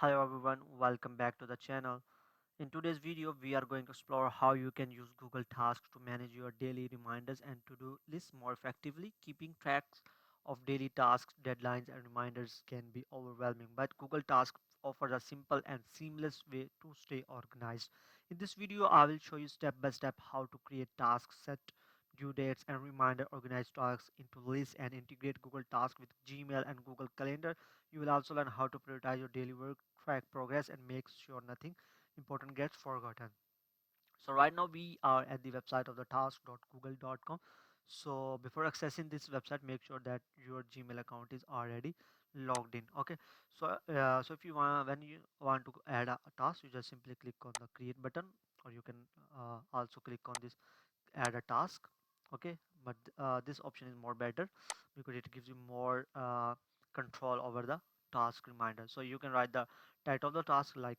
Hello everyone, welcome back to the channel. In today's video, we are going to explore how you can use Google Tasks to manage your daily reminders and to-do lists more effectively. Keeping tracks of daily tasks, deadlines, and reminders can be overwhelming, but Google Tasks offers a simple and seamless way to stay organized. In this video, I will show you step by step how to create tasks, set due dates, and reminder organize tasks into lists and integrate Google Tasks with Gmail and Google Calendar. You will also learn how to prioritize your daily work, track progress, and make sure nothing important gets forgotten. So right now we are at the website of the task.google.com. So before accessing this website, make sure that your Gmail account is already logged in. Okay. So if you want, when you want to add a task, you just simply click on the create button, or you can also click on this add a task. Okay, but this option is more better because it gives you more control over the task reminder. So you can write the title of the task, like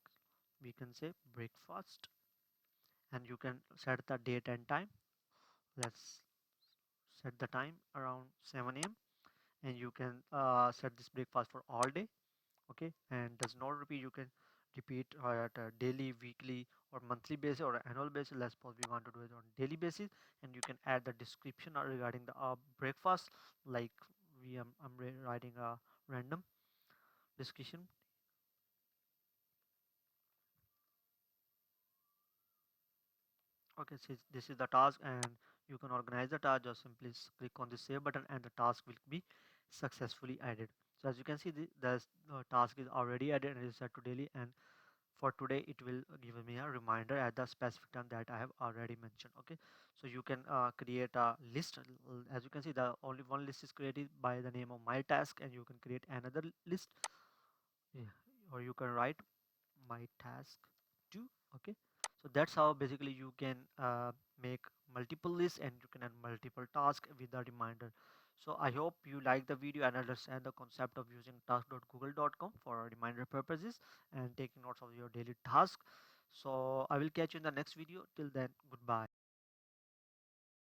we can say breakfast, and you can set the date and time. Let's set the time around 7 a.m. and you can set this breakfast for all day. Okay, and does not repeat. You can repeat at a daily, weekly, or monthly basis, or annual basis. Let's suppose we want to do it on daily basis, and you can add the description regarding the breakfast, like writing a random description. Okay, so this is the task, and you can organize the task. Just simply click on the save button and the task will be successfully added. So as you can see, the task is already added and is set to daily, and for today it will give me a reminder at the specific time that I have already mentioned. Okay, so you can create a list. As you can see, the only one list is created by the name of my task, and you can create another list. Yeah, or you can write my task too. Okay, so that's how basically you can make multiple lists and you can add multiple tasks with a reminder. So I hope you like the video and understand the concept of using task.google.com for reminder purposes and taking notes of your daily task. So I will catch you in the next video. Till then, goodbye.